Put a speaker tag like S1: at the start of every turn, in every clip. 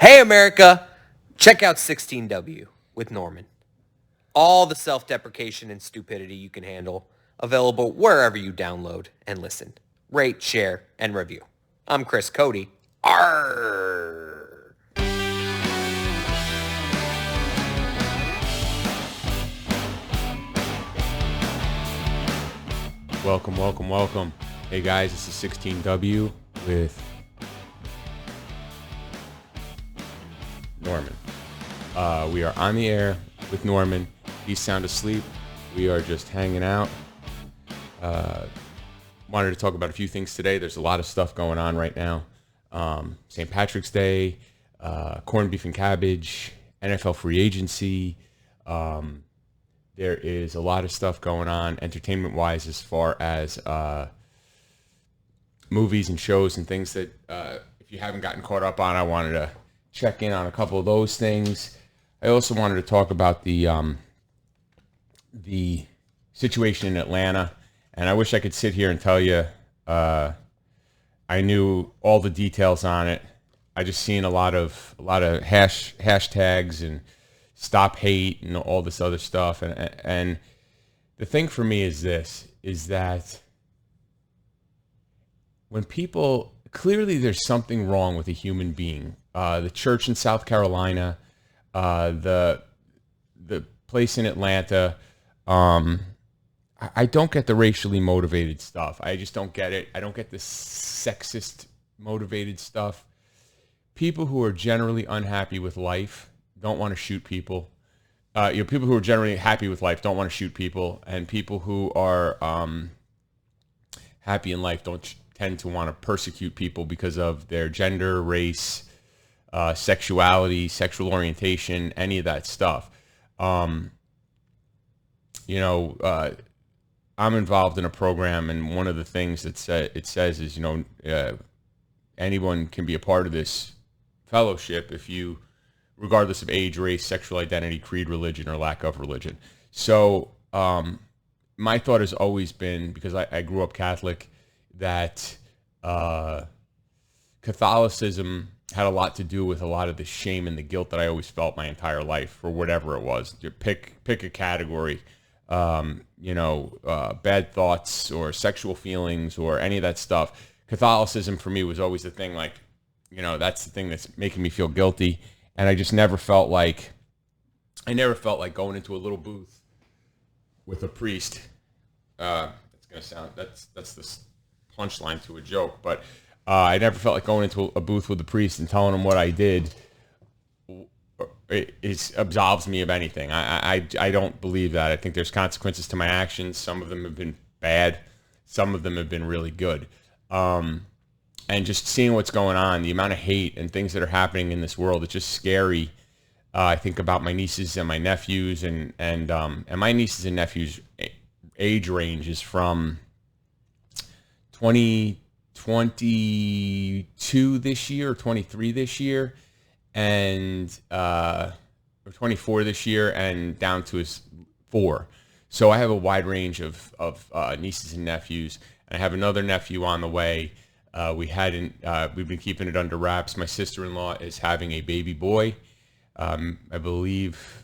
S1: Hey, America! Check out 16W with Norman. All the self-deprecation and stupidity you can handle, available wherever you download and listen. Rate, share, and review. I'm Chris Cody. Arrgh!
S2: Welcome. Hey guys, this is 16W with Norman. We are on the air with Norman. He's sound asleep. We are just hanging out. Wanted to talk about a few things today. There's a lot of stuff going on right now. St. Patrick's Day, corned beef and cabbage, NFL free agency. There is a lot of stuff going on entertainment-wise as far as movies and shows and things that if you haven't gotten caught up on, I wanted to check in on a couple of those things. I also wanted to talk about the situation in Atlanta, and I wish I could sit here and tell you I knew all the details on it. I just seen a lot of hashtags and stop hate and all this other stuff, and the thing for me is this: is that when people clearly there's something wrong with a human being. The church in South Carolina, the place in Atlanta. I don't get the racially motivated stuff. I just don't get it. I don't get the sexist motivated stuff. People who are generally unhappy with life don't want to shoot people. People who are generally happy with life don't want to shoot people, and people who are happy in life don't tend to want to persecute people because of their gender, race, sexuality, sexual orientation, any of that stuff. I'm involved in a program, and one of the things that it says is, anyone can be a part of this fellowship if you, regardless of age, race, sexual identity, creed, religion, or lack of religion. So my thought has always been, because I grew up Catholic, that Catholicism had a lot to do with a lot of the shame and the guilt that I always felt my entire life for whatever it was. You pick a category, bad thoughts or sexual feelings or any of that stuff. Catholicism for me was always the thing, that's the thing that's making me feel guilty. And I just never felt like going into a little booth with a priest. It's going to sound, that's the punchline to a joke, but I never felt like going into a booth with a priest and telling him what I did absolves me of anything. I don't believe that. I think there's consequences to my actions. Some of them have been bad. Some of them have been really good. And just seeing what's going on, the amount of hate and things that are happening in this world, it's just scary. I think about my nieces and my nephews, and my nieces and nephews' age range is from 22 this year, or 23 this year, and or 24 this year, and down to 4. So I have a wide range of nieces and nephews, and I have another nephew on the way. We've been keeping it under wraps. My sister-in-law is having a baby boy. I believe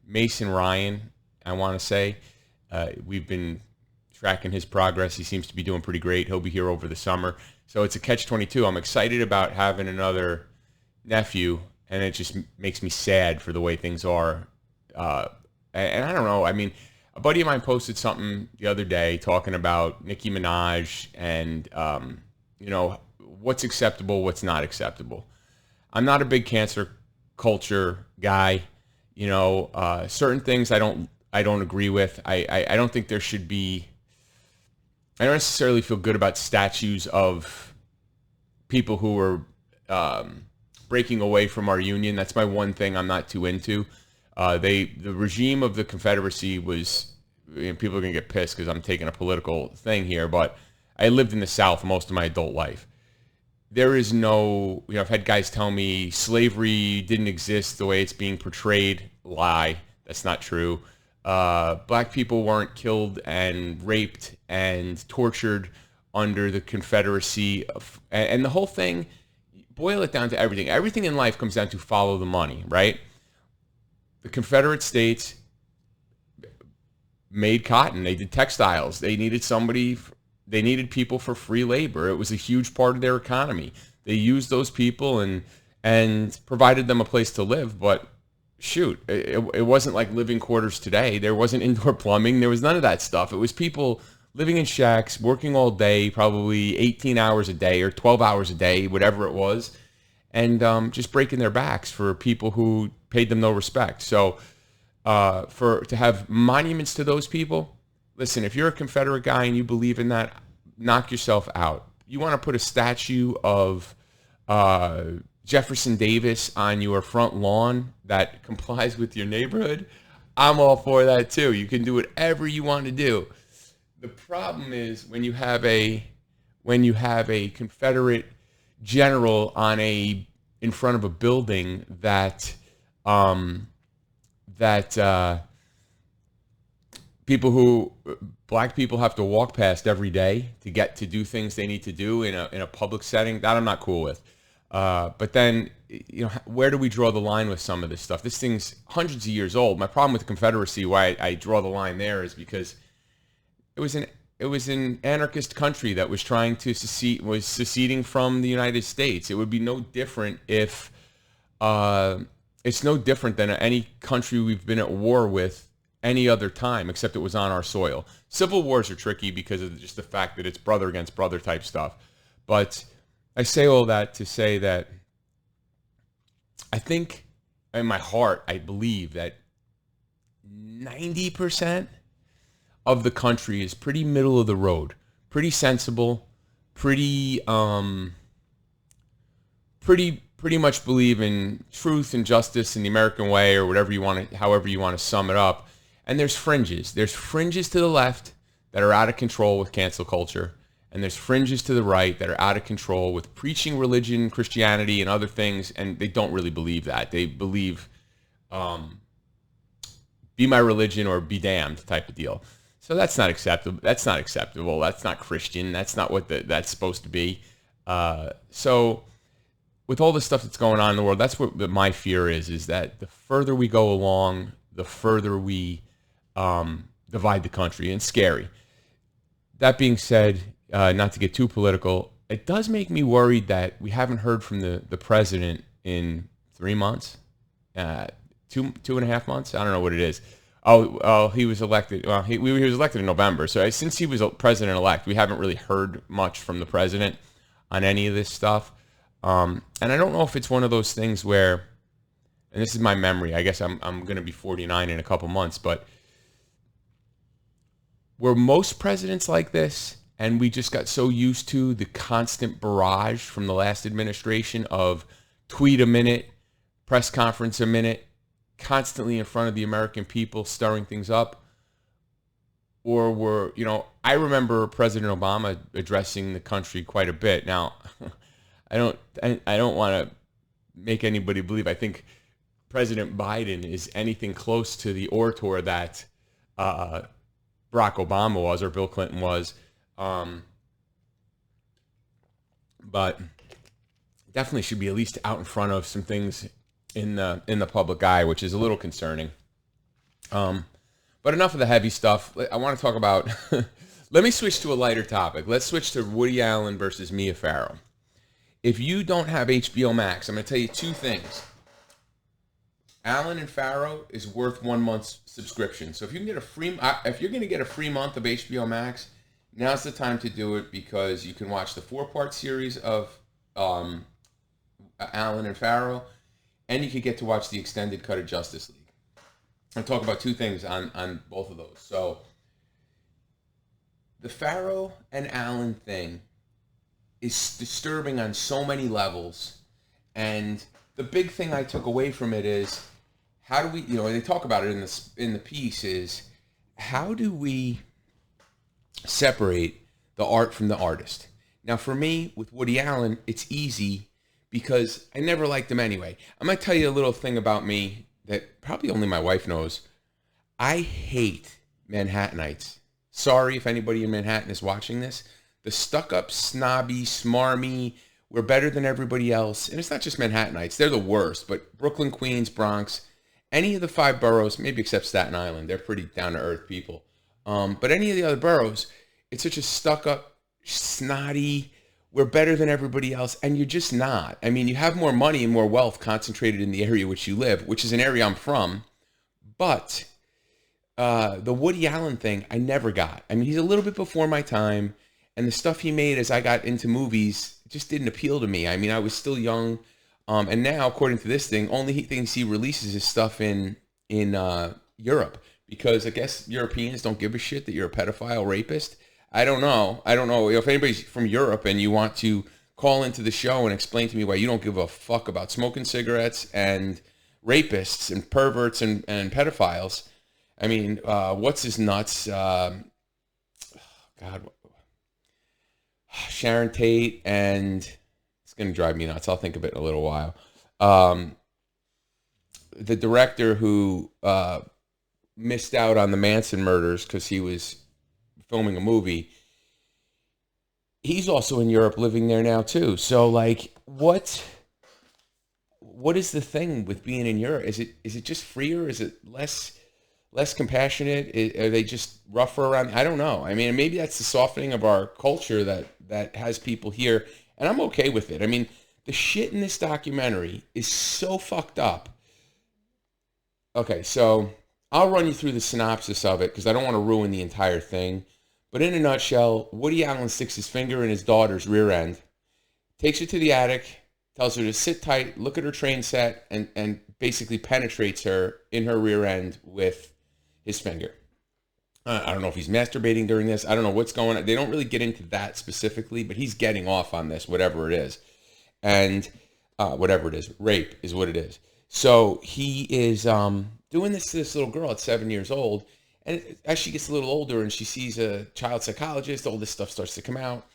S2: Mason Ryan, I want to say. We've been tracking his progress. He seems to be doing pretty great. He'll be here over the summer. So it's a catch-22. I'm excited about having another nephew, and it just makes me sad for the way things are. And I don't know. I mean, a buddy of mine posted something the other day talking about Nicki Minaj and, what's acceptable, what's not acceptable. I'm not a big cancer culture guy. Certain things I don't agree with. I don't think there should be. I don't necessarily feel good about statues of people who are breaking away from our union. That's my one thing I'm not too into. The regime of the Confederacy was, people are going to get pissed because I'm taking a political thing here, but I lived in the South most of my adult life. There is no, I've had guys tell me slavery didn't exist the way it's being portrayed. Lie. That's not true. Black people weren't killed and raped and tortured under the Confederacy. And the whole thing, boil it down to everything. Everything in life comes down to follow the money, right? The Confederate States made cotton. They did textiles. They needed people for free labor. It was a huge part of their economy. They used those people and provided them a place to live. But shoot, it wasn't like living quarters today. There wasn't indoor plumbing. There was none of that stuff. It was people living in shacks, working all day, probably 18 hours a day or 12 hours a day, whatever it was, and just breaking their backs for people who paid them no respect. So to have monuments to those people, listen, if you're a Confederate guy and you believe in that, knock yourself out. You want to put a statue of Jefferson Davis on your front lawn that complies with your neighborhood, I'm all for that too. You can do whatever you want to do. The problem is when you have a Confederate general in front of a building that black people have to walk past every day to get to do things they need to do in a public setting. That I'm not cool with. But then, where do we draw the line with some of this stuff? This thing's hundreds of years old. My problem with the Confederacy, why I draw the line there, is because it was an anarchist country that was trying to seceding from the United States. It would be no different if it's no different than any country we've been at war with any other time, except it was on our soil. Civil wars are tricky because of just the fact that it's brother against brother type stuff. But I say all that to say that I think in my heart, I believe that 90% of the country is pretty middle of the road, pretty sensible, pretty much believe in truth and justice and the American way, or however you want to sum it up. And there's fringes. There's fringes to the left that are out of control with cancel culture, and there's fringes to the right that are out of control with preaching religion, Christianity, and other things, and they don't really believe that. They believe be my religion or be damned type of deal. So that's not acceptable. That's not acceptable. That's not Christian. That's not what that's supposed to be. So with all the stuff that's going on in the world, that's what my fear is that the further we go along, the further we divide the country. And it's scary. That being said, not to get too political, it does make me worried that we haven't heard from the president in 3 months, 2.5 months. I don't know what it is. Oh, he was elected. Well, he was elected in November. So since he was president-elect, we haven't really heard much from the president on any of this stuff. And I don't know if it's one of those things where, and this is my memory, I guess I'm going to be 49 in a couple months, but were most presidents like this, and we just got so used to the constant barrage from the last administration of tweet a minute, press conference a minute, constantly in front of the American people, stirring things up? Or I remember President Obama addressing the country quite a bit. Now, I don't want to make anybody believe I think President Biden is anything close to the orator that Barack Obama was or Bill Clinton was. But definitely should be at least out in front of some things in the public eye, which is a little concerning. But enough of the heavy stuff. I want to talk about, let me switch to a lighter topic. Let's switch to Woody Allen versus Mia Farrow. If you don't have HBO Max, I'm going to tell you two things. Allen and Farrow is worth 1 month's subscription. So if you can get if you're going to get a free month of HBO Max, now's the time to do it, because you can watch the 4-part series of Allen and Farrow, and you could get to watch the extended cut of Justice League. I'll talk about two things on both of those. So the Farrow and Allen thing is disturbing on so many levels, and the big thing I took away from it is, how do we, they talk about it in the piece, is how do we separate the art from the artist? Now, for me, with Woody Allen, it's easy because I never liked him anyway. I'm going to tell you a little thing about me that probably only my wife knows. I hate Manhattanites. Sorry if anybody in Manhattan is watching this. The stuck-up, snobby, smarmy, we're better than everybody else. And it's not just Manhattanites. They're the worst. But Brooklyn, Queens, Bronx, any of the 5 boroughs, maybe except Staten Island, they're pretty down-to-earth people. But any of the other boroughs, it's such a stuck-up, snotty, we're better than everybody else. And you're just not. I mean, you have more money and more wealth concentrated in the area which you live, which is an area I'm from. But the Woody Allen thing, I never got. I mean, he's a little bit before my time. And the stuff he made as I got into movies just didn't appeal to me. I mean, I was still young. And now, according to this thing, only things he releases is stuff in Europe. Because I guess Europeans don't give a shit that you're a pedophile rapist. I don't know. If anybody's from Europe and you want to call into the show and explain to me why you don't give a fuck about smoking cigarettes and rapists and perverts and pedophiles. I mean, what's his nuts? God, Sharon Tate, and it's going to drive me nuts. I'll think of it in a little while. The director who missed out on the Manson murders because he was filming a movie, he's also in Europe living there now too. So like, what is the thing with being in Europe? Is it just freer? Is it less compassionate? Are they just rougher around? I don't know. I mean, maybe that's the softening of our culture that has people here, and I'm okay with it. I mean, the shit in this documentary is so fucked up. Okay, so I'll run you through the synopsis of it because I don't want to ruin the entire thing. But in a nutshell, Woody Allen sticks his finger in his daughter's rear end, takes her to the attic, tells her to sit tight, look at her train set, and basically penetrates her in her rear end with his finger. I don't know if he's masturbating during this. I don't know what's going on. They don't really get into that specifically, but he's getting off on this, whatever it is. And whatever it is, rape is what it is. So he is doing this to this little girl at 7 years old. And as she gets a little older and she sees a child psychologist, all this stuff starts to come out.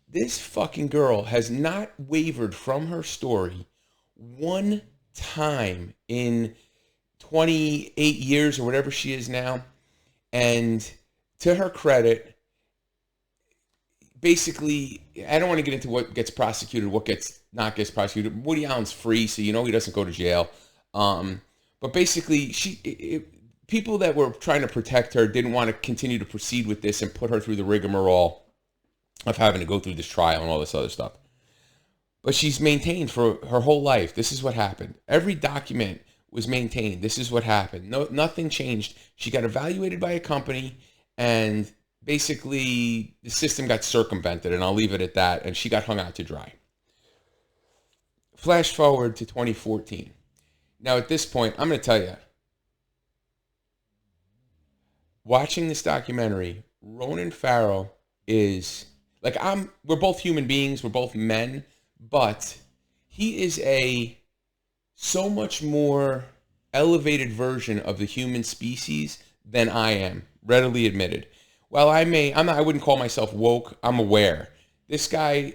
S2: This fucking girl has not wavered from her story one time in 28 years or whatever she is now. And to her credit, basically, I don't want to get into what gets prosecuted, what gets prosecuted. Woody Allen's free, so you know he doesn't go to jail. But basically, people that were trying to protect her didn't want to continue to proceed with this and put her through the rigmarole of having to go through this trial and all this other stuff. But she's maintained for her whole life. This is what happened. Every document was maintained. This is what happened. No, nothing changed. She got evaluated by a company, and basically the system got circumvented, and I'll leave it at that, and she got hung out to dry. Flash forward to 2014. Now, at this point, I'm going to tell you, watching this documentary, Ronan Farrow is, like, we're both human beings, we're both men, but he is a so much more elevated version of the human species than I am, readily admitted. While I wouldn't call myself woke, I'm aware. This guy,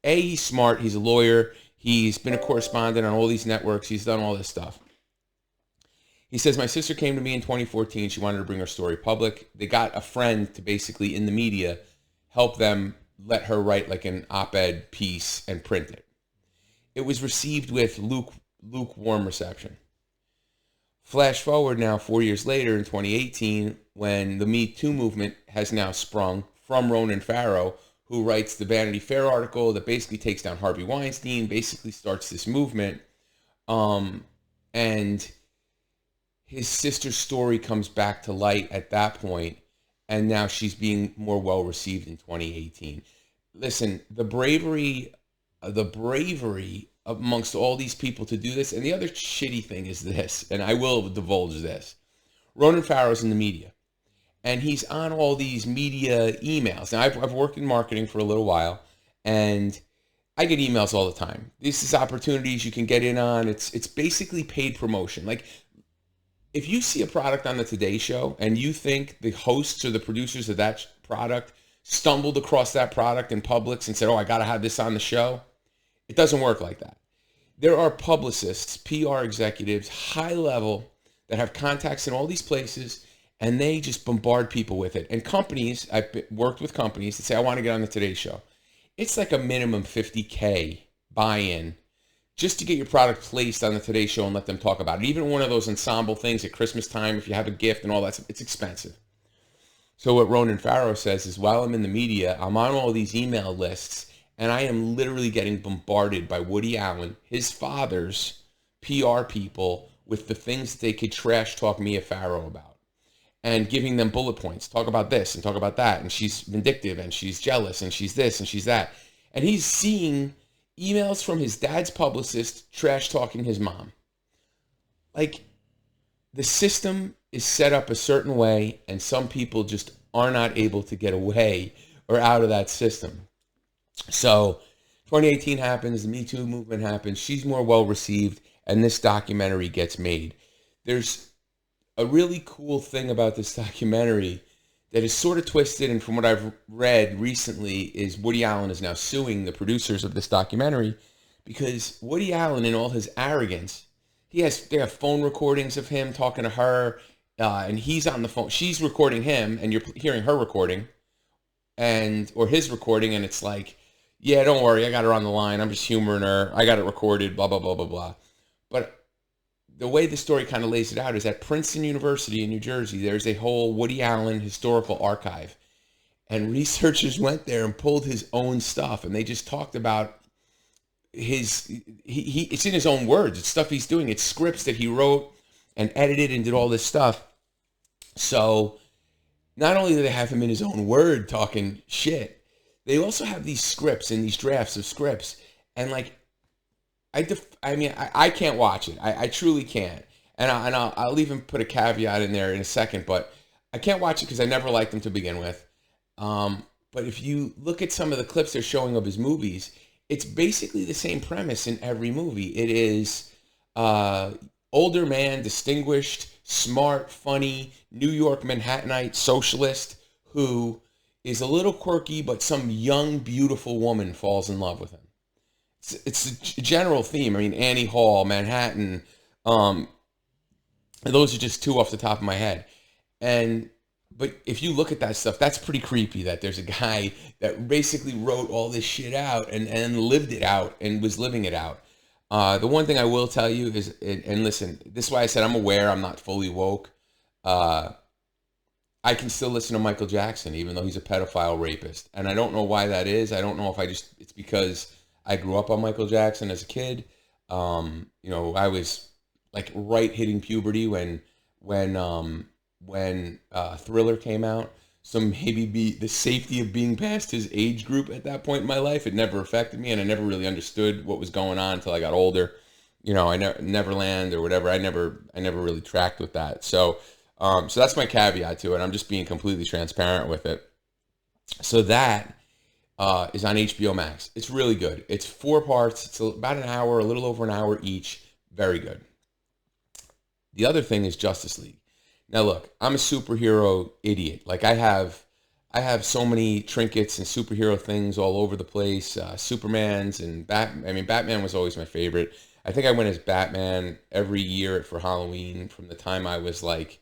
S2: he's smart, he's a lawyer, he's been a correspondent on all these networks, he's done all this stuff. He says, my sister came to me in 2014, she wanted to bring her story public. They got a friend to basically, in the media, help them let her write like an op-ed piece and print it. It was received with lukewarm reception. Flash forward now 4 years later in 2018, when the Me Too movement has now sprung from Ronan Farrow, who writes the Vanity Fair article that basically takes down Harvey Weinstein, basically starts this movement. And his sister's story comes back to light at that point, and now she's being more well received in 2018. Listen, the bravery amongst all these people to do this, and the other shitty thing is this, and I will divulge this. Ronan Farrow's in the media, and he's on all these media emails. Now, I've worked in marketing for a little while, and I get emails all the time. This is opportunities you can get in on. It's basically paid promotion. Like, if you see a product on the Today Show and you think the hosts or the producers of that product stumbled across that product in Publix and said, oh, I got to have this on the show, it doesn't work like that. There are publicists, PR executives, high level, that have contacts in all these places, and they just bombard people with it. And companies, I've worked with companies that say, I want to get on the Today Show. it's like a minimum 50K buy-in just to get your product placed on the Today Show and let them talk about it. Even one of those ensemble things at Christmas time, if you have a gift and all that, it's expensive. So what Ronan Farrow says is, while I'm in the media, I'm on all these email lists, and I am literally getting bombarded by Woody Allen, his father's PR people, with the things that they could trash talk Mia Farrow about, and giving them bullet points. Talk about this and talk about that, and she's vindictive, and she's jealous, and she's this, and she's that. And he's seeing emails from his dad's publicist trash talking his mom. Like, the system is set up a certain way, and some people just are not able to get away or out of that system. So 2018 happens, the Me Too movement happens, she's more well received, and this documentary gets made. There's a really cool thing about this documentary that is sort of twisted, and from what I've read recently, is Woody Allen is now suing the producers of this documentary, because Woody Allen, in all his arrogance, they have phone recordings of him talking to her, and he's on the phone. She's recording him, and you're hearing her recording, or his recording, and it's like, yeah, don't worry, I got her on the line. I'm just humoring her. I got it recorded, blah, blah, blah, blah, blah. But the way the story kind of lays it out is at Princeton University in New Jersey, there's a whole Woody Allen historical archive. And researchers went there and pulled his own stuff, and they just talked about it's in his own words. It's stuff he's doing. It's scripts that he wrote and edited and did all this stuff. So not only do they have him in his own word talking shit, they also have these scripts and these drafts of scripts. And like, I can't watch it. I truly can't. And I'll even put a caveat in there in a second, but I can't watch it because I never liked him to begin with. But if you look at some of the clips they're showing of his movies, it's basically the same premise in every movie. It is older man, distinguished, smart, funny, New York Manhattanite socialist who is a little quirky, but some young, beautiful woman falls in love with him. It's a general theme. I mean, Annie Hall, Manhattan. Those are just two off the top of my head. But if you look at that stuff, that's pretty creepy that there's a guy that basically wrote all this shit out and lived it out and was living it out. The one thing I will tell you is, and listen, this is why I said I'm aware I'm not fully woke. I can still listen to Michael Jackson, even though he's a pedophile rapist. And I don't know why that is. I don't know if it's because I grew up on Michael Jackson as a kid. I was like right hitting puberty when Thriller came out. So maybe the safety of being past his age group at that point in my life, it never affected me, and I never really understood what was going on until I got older. Neverland or whatever. I never really tracked with that. So that's my caveat to it. I'm just being completely transparent with it. So that is on HBO Max. It's really good. It's 4 parts. It's about an hour, a little over an hour each. Very good. The other thing is Justice League. Now look, I'm a superhero idiot. Like I have so many trinkets and superhero things all over the place. Superman's and Batman was always my favorite. I think I went as Batman every year for Halloween from the time I was like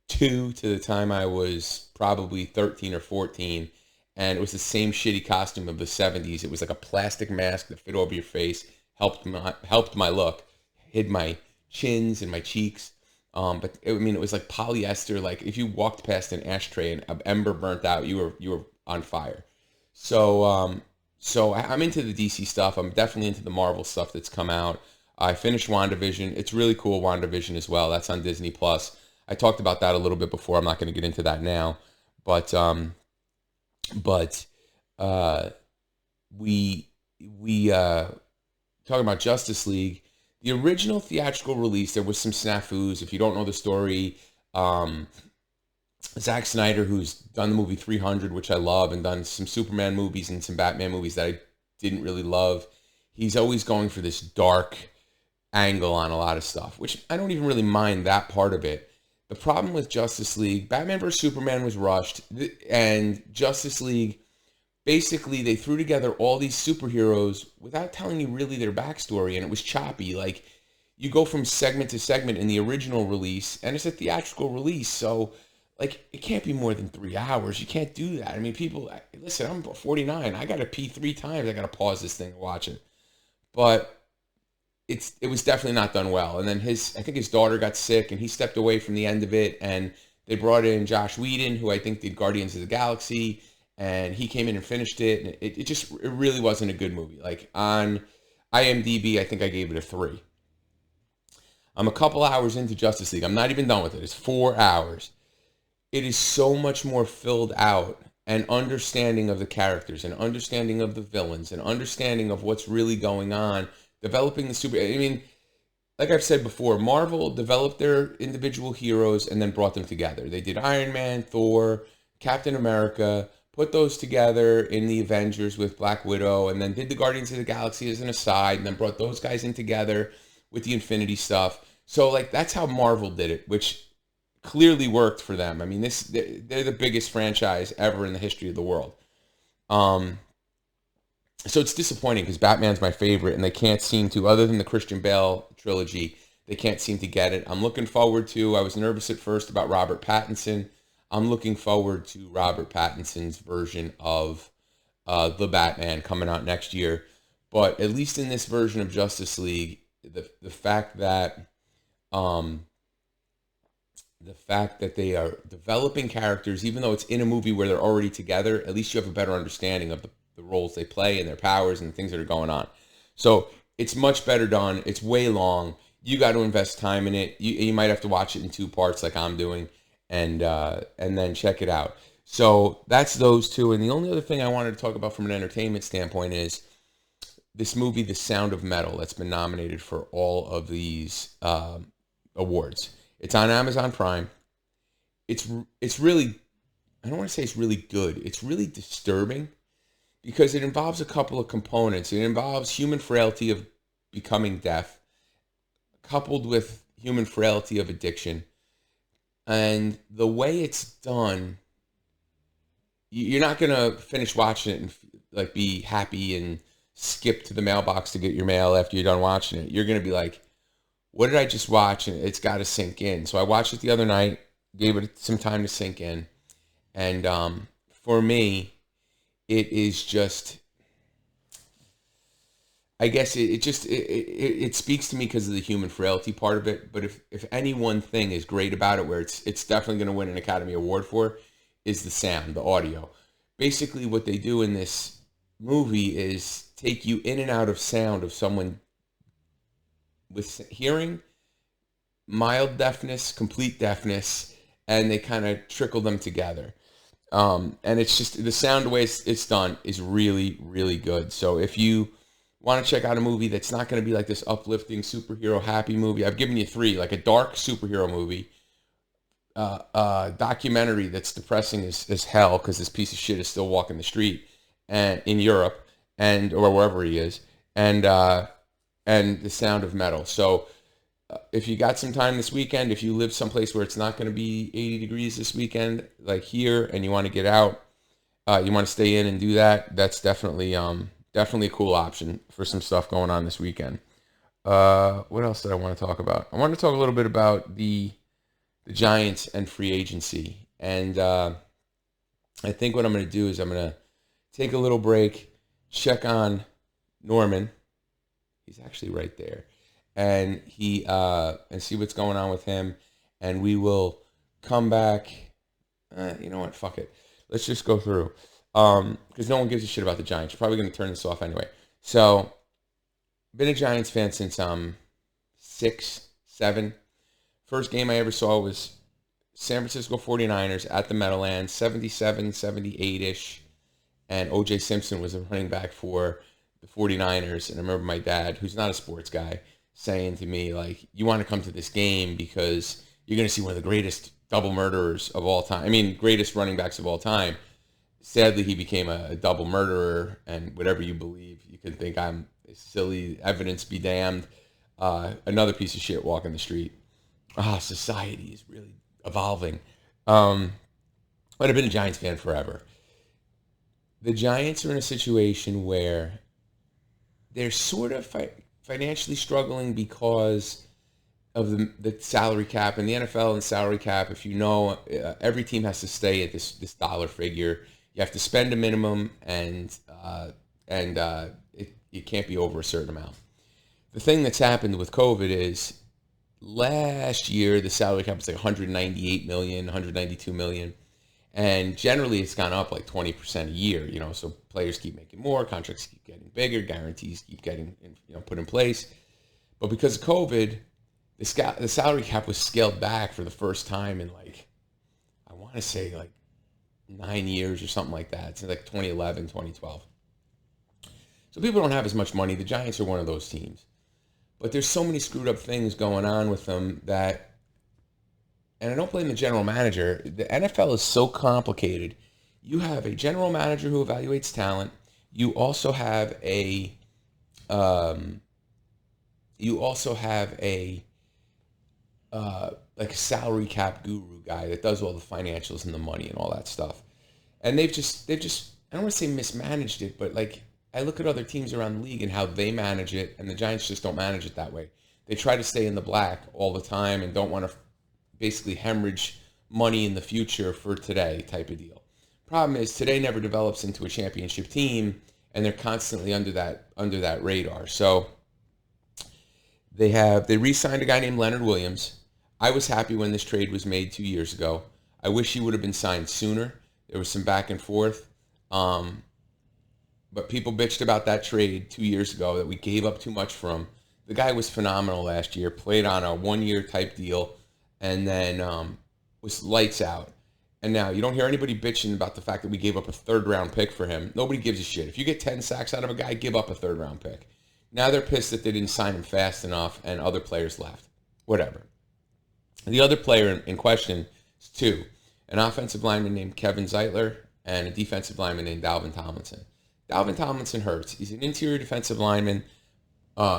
S2: 2 to the time I was probably 13 or 14. And it was the same shitty costume of the 70s. It was like a plastic mask that fit over your face, helped my look, hid my chins and my cheeks. But it was like polyester. Like if you walked past an ashtray and an ember burnt out, you were on fire. So I'm into the DC stuff. I'm definitely into the Marvel stuff that's come out. I finished WandaVision. It's really cool, WandaVision as well. That's on Disney Plus. I talked about that a little bit before. I'm not going to get into that now, but we talking about Justice League. The original theatrical release, there was some snafus. If you don't know the story, Zack Snyder, who's done the movie 300, which I love, and done some Superman movies and some Batman movies that I didn't really love, he's always going for this dark angle on a lot of stuff, which I don't even really mind that part of it. The problem with Justice League, Batman vs. Superman was rushed, and Justice League, basically they threw together all these superheroes without telling you really their backstory, and it was choppy. Like, you go from segment to segment in the original release, and it's a theatrical release, so like, it can't be more than 3 hours. You can't do that. I mean, people, listen, I'm 49. I got to pee 3 times. I got to pause this thing and watch it. But it was definitely not done well. And then I think his daughter got sick, and he stepped away from the end of it. And they brought in Josh Whedon, who I think did Guardians of the Galaxy, and he came in and finished it. And it really wasn't a good movie. Like, on IMDb, I think I gave it a 3. I'm a couple hours into Justice League. I'm not even done with it. It's 4 hours. It is so much more filled out, and understanding of the characters, and understanding of the villains, and understanding of what's really going on, developing the super. I mean, like I've said before, Marvel developed their individual heroes and then brought them together. They did Iron Man, Thor, Captain America, put those together in the Avengers with Black Widow, and then did the Guardians of the Galaxy as an aside, and then brought those guys in together with the Infinity stuff. So, like, that's how Marvel did it, which clearly worked for them. I mean, they're the biggest franchise ever in the history of the world. So it's disappointing because Batman's my favorite, and they can't seem to, other than the Christian Bale trilogy, they can't seem to get it. I'm looking forward to, I was nervous at first about Robert Pattinson. I'm looking forward to Robert Pattinson's version of the Batman coming out next year. But at least in this version of Justice League, the fact that they are developing characters, even though it's in a movie where they're already together, at least you have a better understanding of the roles they play and their powers and the things that are going on. So it's much better done. It's way long. You got to invest time in it. You might have to watch it in 2 parts like I'm doing, and then check it out. So that's those two. And the only other thing I wanted to talk about from an entertainment standpoint is this movie, The Sound of Metal, that's been nominated for all of these awards. It's on Amazon Prime. It's really, I don't want to say it's really good. It's really disturbing because it involves a couple of components. It involves human frailty of becoming deaf, coupled with human frailty of addiction. And the way it's done, you're not going to finish watching it and like be happy and skip to the mailbox to get your mail after you're done watching it. You're going to be like, what did I just watch? And it's got to sink in. So I watched it the other night, gave it some time to sink in. And for me, it is just, I guess it speaks to me because of the human frailty part of it. But if any one thing is great about it, where it's definitely going to win an Academy Award for, is the sound, the audio. Basically, what they do in this movie is take you in and out of sound of someone with hearing, mild deafness, complete deafness, and they kind of trickle them together. And it's just, the sound, the way it's done is really, really good. So if you want to check out a movie that's not going to be like this uplifting superhero happy movie, I've given you 3, like a dark superhero movie, documentary that's depressing as hell because this piece of shit is still walking the street and in Europe or wherever he is, and The Sound of Metal. So if you got some time this weekend, if you live someplace where it's not going to be 80 degrees this weekend, like here, and you want to get out, you want to stay in and do that, that's definitely a cool option for some stuff going on this weekend. What else did I want to talk about? I want to talk a little bit about the Giants and free agency. And I think what I'm going to do is I'm going to take a little break, check on Norman. He's actually right there. And and see what's going on with him. And we will come back. You know what? Fuck it. Let's just go through. Because no one gives a shit about the Giants. You're probably going to turn this off anyway. So, been a Giants fan since 6, 7. First game I ever saw was San Francisco 49ers at the Meadowlands, 77, 78-ish. And O.J. Simpson was a running back for the 49ers. And I remember my dad, who's not a sports guy, saying to me, like, you want to come to this game because you're going to see one of the greatest double murderers of all time. I mean, greatest running backs of all time. Sadly, he became a double murderer, and whatever you believe, you can think I'm silly, evidence be damned. Another piece of shit walking the street. Society is really evolving. But I've been a Giants fan forever. The Giants are in a situation where they're sort of financially struggling because the salary cap and the NFL and salary cap. If you know, every team has to stay at this dollar figure. You have to spend a minimum, and it can't be over a certain amount. The thing that's happened with COVID is last year the salary cap was like 198 million, 192 million, and generally it's gone up like 20% a year. So players keep making more, contracts keep getting bigger, guarantees keep getting put in place. But because of COVID, the salary cap was scaled back for the first time in I want to say 9 years or something like that. It's like 2011, 2012. So people don't have as much money. The Giants are one of those teams. But there's so many screwed up things going on with them that, and I don't blame the general manager. The NFL is so complicated. You have a general manager who evaluates talent. You also have a like a salary cap guru guy that does all the financials and the money and all that stuff. And they've just I don't want to say mismanaged it, but I look at other teams around the league and how they manage it, and the Giants just don't manage it that way. They try to stay in the black all the time and don't want to basically hemorrhage money in the future for today type of deal. Problem is today never develops into a championship team, and they're constantly under that radar. So they re-signed a guy named Leonard Williams. I was happy when this trade was made 2 years ago. I wish he would have been signed sooner. There was some back and forth. But people bitched about that trade 2 years ago that we gave up too much for him. The guy was phenomenal last year, played on a 1-year type deal, and then was lights out. And now you don't hear anybody bitching about the fact that we gave up a 3rd-round pick for him. Nobody gives a shit. If you get 10 sacks out of a guy, give up a 3rd-round pick. Now they're pissed that they didn't sign him fast enough and other players left. Whatever. The other player in question is two. An offensive lineman named Kevin Zeitler and a defensive lineman named Dalvin Tomlinson. Dalvin Tomlinson hurts. He's an interior defensive lineman.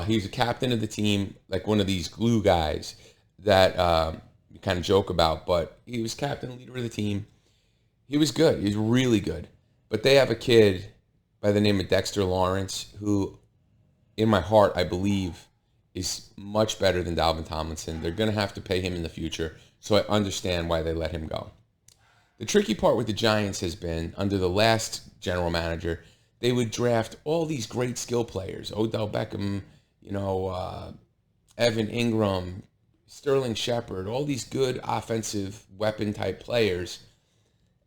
S2: He's a captain of the team, like one of these glue guys that you kind of joke about, but he was captain, leader of the team. He was good. He was really good. But they have a kid by the name of Dexter Lawrence who, in my heart, I believe is much better than Dalvin Tomlinson. They're going to have to pay him in the future, so I understand why they let him go. The tricky part with the Giants has been, under the last general manager, they would draft all these great skill players, Odell Beckham, Evan Ingram, Sterling Shepard, all these good offensive weapon-type players,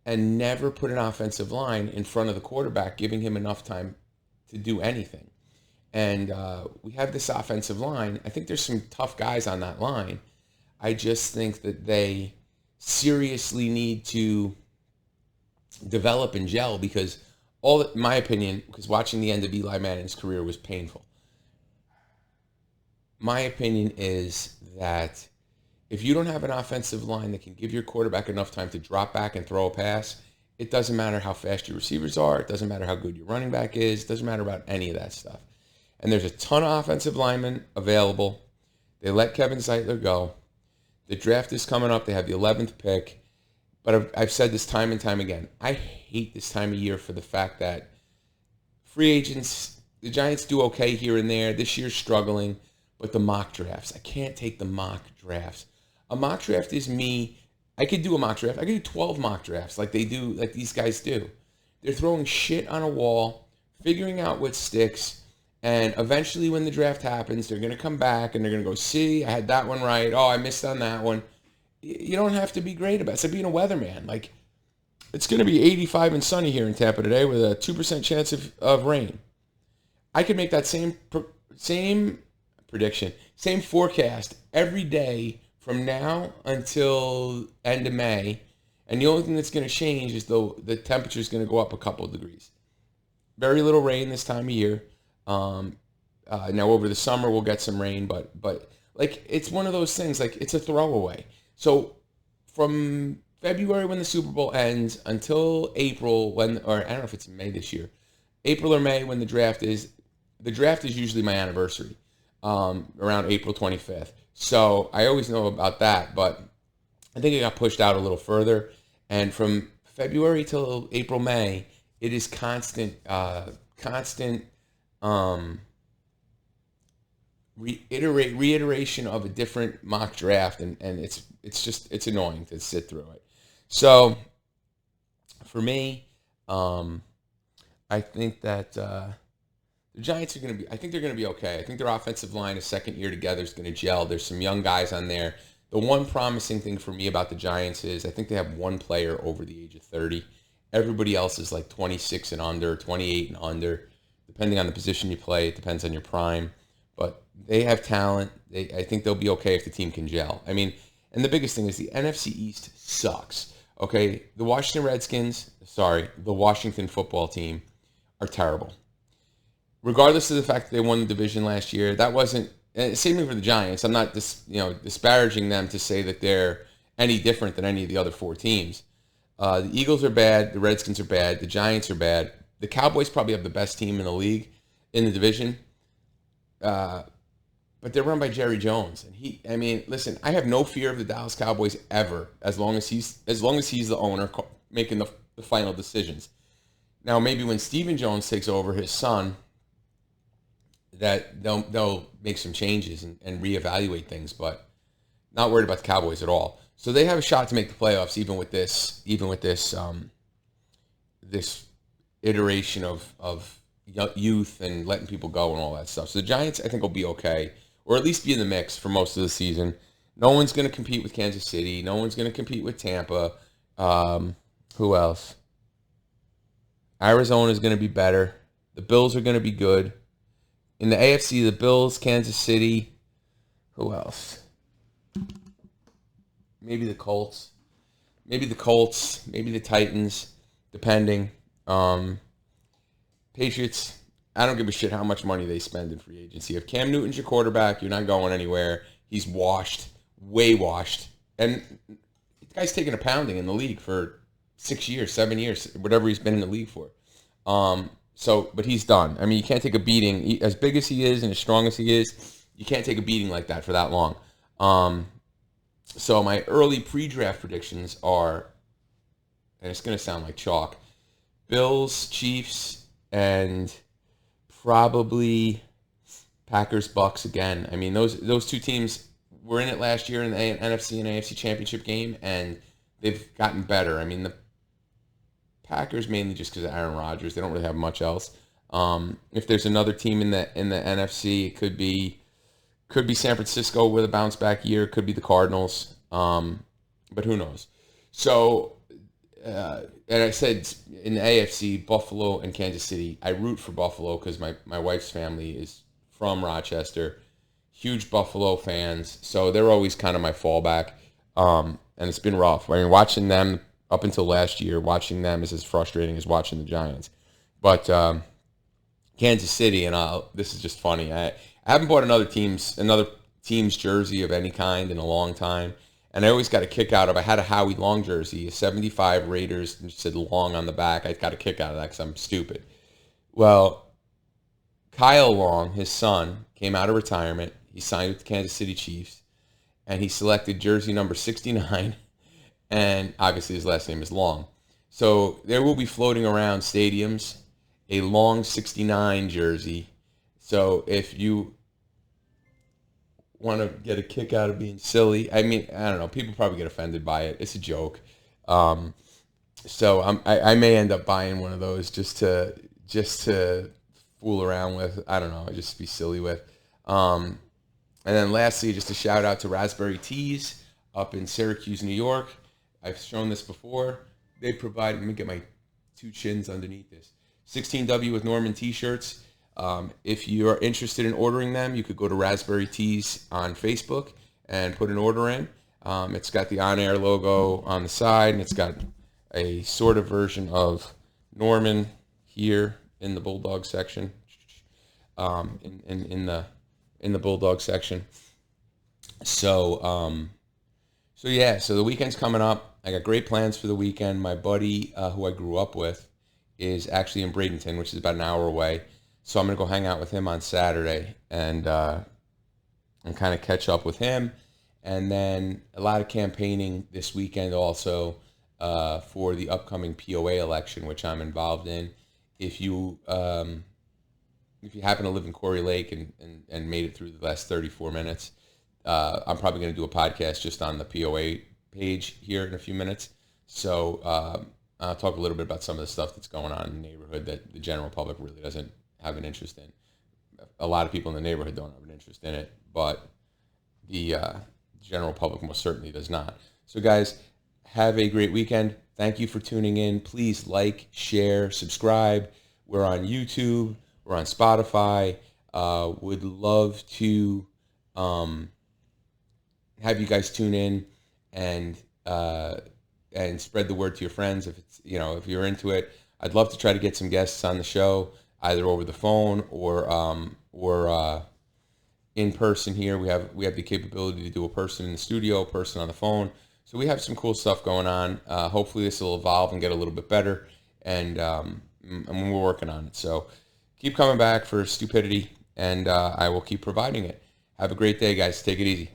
S2: and never put an offensive line in front of the quarterback, giving him enough time to do anything. And we have this offensive line. I think there's some tough guys on that line. I just think that they seriously need to develop and gel because my opinion, because watching the end of Eli Manning's career was painful. My opinion is that if you don't have an offensive line that can give your quarterback enough time to drop back and throw a pass, it doesn't matter how fast your receivers are. It doesn't matter how good your running back is. It doesn't matter about any of that stuff. And there's a ton of offensive linemen available. They let Kevin Zeitler go. The draft is coming up. They have the 11th pick. But I've said this time and time again. I hate this time of year for the fact that free agents, the Giants do okay here and there. This year's struggling. But the mock drafts, I can't take the mock drafts. A mock draft is me. I could do a mock draft. I could do 12 mock drafts like these guys do. They're throwing shit on a wall, figuring out what sticks. And eventually when the draft happens, they're going to come back and they're going to go, see, I had that one right. Oh, I missed on that one. You don't have to be great about it. It's like being a weatherman. Like, it's going to be 85 and sunny here in Tampa today with a 2% chance of rain. I could make that same prediction, same forecast every day from now until end of May. And the only thing that's going to change is the temperature is going to go up a couple of degrees. Very little rain this time of year. Now over the summer we'll get some rain, but like it's one of those things, like it's a throwaway. So from February when the Super Bowl ends until April or I don't know if it's May this year, April or May when the draft is usually my anniversary, around April 25th. So I always know about that, but I think it got pushed out a little further. And from February till April, May, it is constant reiteration of a different mock draft, and it's annoying to sit through it. So for me, I think that the Giants are going to be. I think they're going to be okay. I think their offensive line, a second year together, is going to gel. There's some young guys on there. The one promising thing for me about the Giants is I think they have one player over the age of 30. Everybody else is like 26 and under, 28 and under, depending on the position you play. It depends on your prime. But they have talent. I think they'll be okay if the team can gel. I mean, and the biggest thing is the NFC East sucks. Okay, the the Washington football team are terrible. Regardless of the fact that they won the division last year, that wasn't. Same thing for the Giants. I'm not disparaging them to say that they're any different than any of the other four teams. The Eagles are bad. The Redskins are bad. The Giants are bad. The Cowboys probably have the best team in the league, in the division. But they're run by Jerry Jones, and listen, I have no fear of the Dallas Cowboys ever, as long as he's the owner making the final decisions. Now, maybe when Stephen Jones takes over, his son, that they'll make some changes and reevaluate things, but not worried about the Cowboys at all. So they have a shot to make the playoffs, even with this this iteration of youth and letting people go and all that stuff. So the Giants, I think, will be okay, or at least be in the mix for most of the season. No one's going to compete with Kansas City. No one's going to compete with Tampa. Who else? Arizona's going to be better. The Bills are going to be good. In the AFC, the Bills, Kansas City. Who else? Maybe the Colts. Maybe the Titans, depending. Patriots, I don't give a shit how much money they spend in free agency. If Cam Newton's your quarterback, you're not going anywhere. He's washed, way washed. And the guy's taken a pounding in the league for 6 years, 7 years, whatever he's been in the league for. But he's done. I mean, you can't take a beating. As big as he is and as strong as he is, you can't take a beating like that for that long. So my early pre-draft predictions are, and it's going to sound like chalk, Bills, Chiefs, and probably Packers, Bucks again. I mean, those two teams were in it last year in the NFC and AFC championship game, and they've gotten better. I mean, the Packers mainly just because of Aaron Rodgers. They don't really have much else. If there's another team in the NFC, it could be San Francisco with a bounce back year. It could be the Cardinals. But who knows? So, and I said in the AFC, Buffalo and Kansas City. I root for Buffalo because my wife's family is from Rochester. Huge Buffalo fans. So they're always kind of my fallback. And it's been rough. I mean, watching them up until last year, watching them is as frustrating as watching the Giants. But Kansas City, and this is just funny. I haven't bought another team's jersey of any kind in a long time. And I always got a kick out of, I had a Howie Long jersey, a 75 Raiders, and it said Long on the back. I got a kick out of that because I'm stupid. Well, Kyle Long, his son, came out of retirement. He signed with the Kansas City Chiefs, and he selected jersey number 69, and obviously his last name is Long. So there will be floating around stadiums a Long 69 jersey. So if you want to get a kick out of being silly, I mean, I don't know. People probably get offended by it. It's a joke. So I may end up buying one of those just to fool around with. I don't know. Just to be silly with. And then lastly, just a shout out to Raspberry Tees up in Syracuse, New York. I've shown this before. They provide, let me get my two chins underneath this, 16W with Norman t-shirts. If you are interested in ordering them, you could go to Raspberry Tees on Facebook and put an order in. It's got the on-air logo on the side, and it's got a sort of version of Norman here in the Bulldog section, in the Bulldog section. So the weekend's coming up. I got great plans for the weekend. My buddy, who I grew up with, is actually in Bradenton, which is about an hour away. So I'm going to go hang out with him on Saturday and kind of catch up with him. And then a lot of campaigning this weekend also for the upcoming POA election, which I'm involved in. If you if you happen to live in Quarry Lake and made it through the last 34 minutes, I'm probably going to do a podcast just on the POA page here in a few minutes. So I'll talk a little bit about some of the stuff that's going on in the neighborhood that the general public really doesn't have an interest in. A lot of people in the neighborhood don't have an interest in it, but the general public most certainly does not. So guys, have a great weekend. Thank you for tuning in. Please like, share, subscribe. We're on YouTube. We're on Spotify. Would love to have you guys tune in and spread the word to your friends if it's, if you're into it. I'd love to try to get some guests on the show, either over the phone or in person here. We have the capability to do a person in the studio, a person on the phone. So we have some cool stuff going on. Hopefully this will evolve and get a little bit better, and we're working on it. So keep coming back for stupidity, and I will keep providing it. Have a great day, guys. Take it easy.